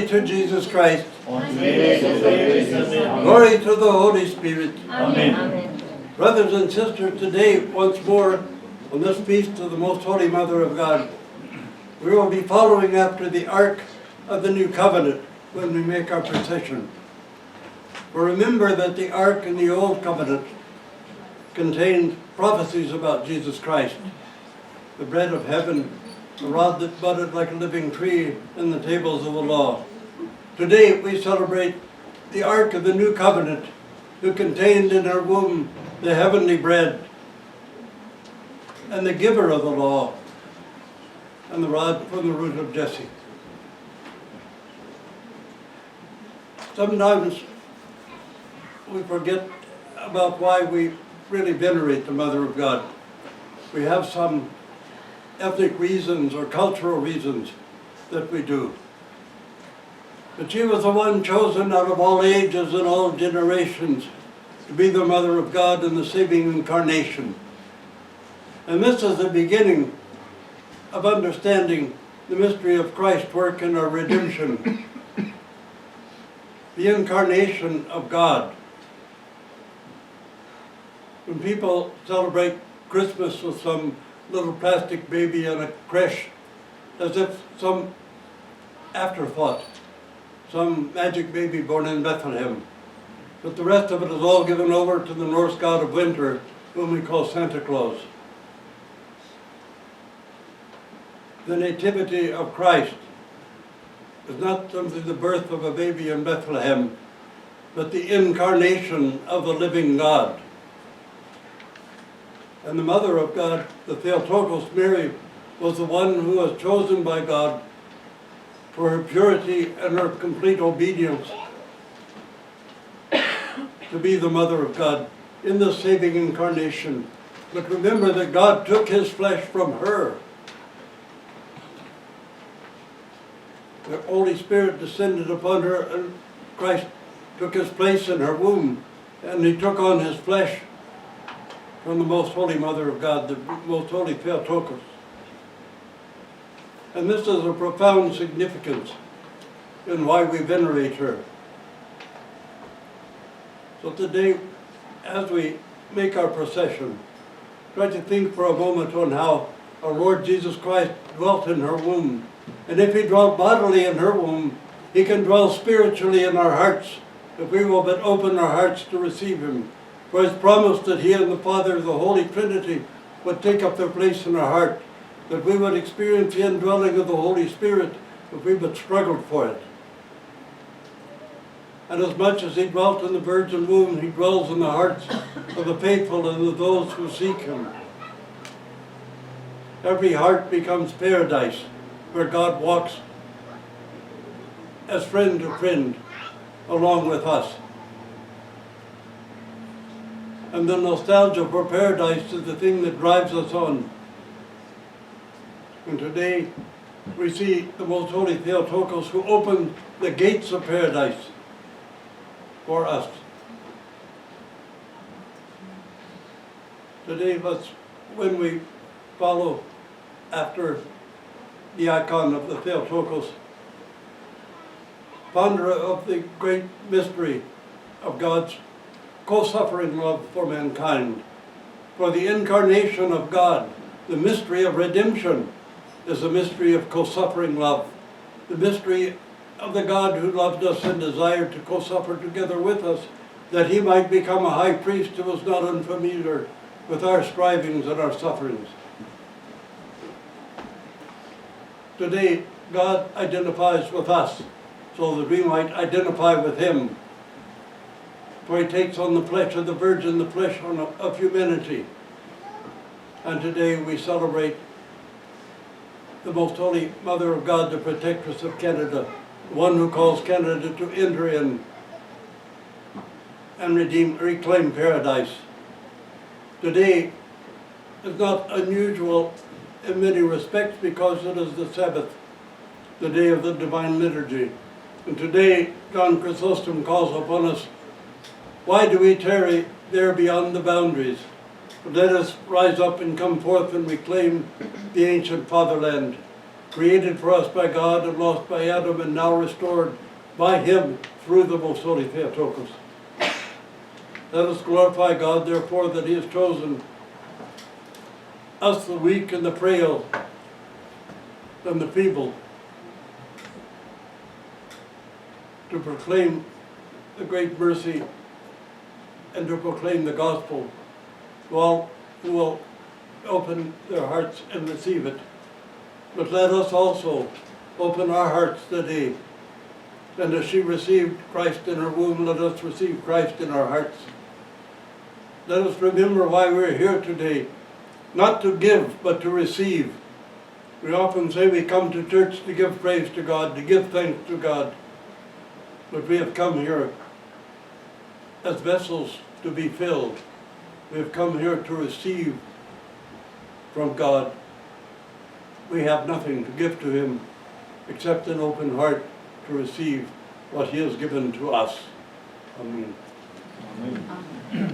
to Jesus Christ. Amen. Glory to the Holy Spirit. Amen. Brothers and sisters, today, once more, on this feast of the Most Holy Mother of God, we will be following after the Ark of the New Covenant when we make our procession. For remember that the Ark in the Old Covenant contained prophecies about Jesus Christ, the bread of heaven, the rod that budded like a living tree, and the tables of the law. Today we celebrate the Ark of the New Covenant, who contained in her womb the heavenly bread, and the giver of the law, and the rod from the root of Jesse. Sometimes we forget about why we really venerate the Mother of God. We have some ethnic reasons or cultural reasons that we do. But she was the one chosen out of all ages and all generations to be the Mother of God in the saving incarnation. And this is the beginning of understanding the mystery of Christ's work in our redemption, the incarnation of God. When people celebrate Christmas with some little plastic baby in a creche, as if some afterthought, some magic baby born in Bethlehem. But the rest of it is all given over to the Norse god of winter, whom we call Santa Claus. The nativity of Christ is not simply the birth of a baby in Bethlehem, but the incarnation of the living God. And the Mother of God, the Theotókos, Mary, was the one who was chosen by God for her purity and her complete obedience to be the Mother of God in the saving incarnation. But remember that God took his flesh from her. The Holy Spirit descended upon her, and Christ took his place in her womb, and he took on his flesh from the Most Holy Mother of God, the Most Holy Theotókos. And this is a profound significance in why we venerate her. So today, as we make our procession, try to think for a moment on how our Lord Jesus Christ dwelt in her womb. And if he dwelt bodily in her womb, he can dwell spiritually in our hearts, if we will but open our hearts to receive him. For it's promised that he and the Father, the Holy Trinity, would take up their place in our heart, that we would experience the indwelling of the Holy Spirit if we but struggled for it. And as much as he dwelt in the virgin womb, he dwells in the hearts of the faithful and of those who seek him. Every heart becomes paradise, where God walks as friend to friend along with us. And the nostalgia for paradise is the thing that drives us on. And today we see the Most Holy Theotokos, who opened the gates of paradise for us. Today, when we follow after the icon of the Theotokos, ponder of the great mystery of God's co-suffering love for mankind. For the incarnation of God, the mystery of redemption, is a mystery of co-suffering love. The mystery of the God who loved us and desired to co-suffer together with us, that he might become a high priest who was not unfamiliar with our strivings and our sufferings. Today, God identifies with us so that we might identify with him. For he takes on the flesh of the Virgin, the flesh of humanity. And today we celebrate the Most Holy Mother of God, the protectress of Canada, the one who calls Canada to enter in and reclaim paradise. Today is not unusual in many respects because it is the Sabbath, the day of the Divine Liturgy. And today, John Chrysostom calls upon us, why do we tarry there beyond the boundaries? But let us rise up and come forth and reclaim the ancient fatherland. created for us by God and lost by Adam and now restored by him through the most holy Theotókos. Let us glorify God, therefore, that he has chosen us, the weak and the frail and the feeble, to proclaim the great mercy and to proclaim the gospel to all who will open their hearts and receive it. But let us also open our hearts today. And as she received Christ in her womb, let us receive Christ in our hearts. Let us remember why we're here today, not to give, but to receive. We often say we come to church to give praise to God, to give thanks to God. But we have come here as vessels to be filled. We have come here to receive from God. We have nothing to give to him except an open heart to receive what he has given to us. Amen. Amen.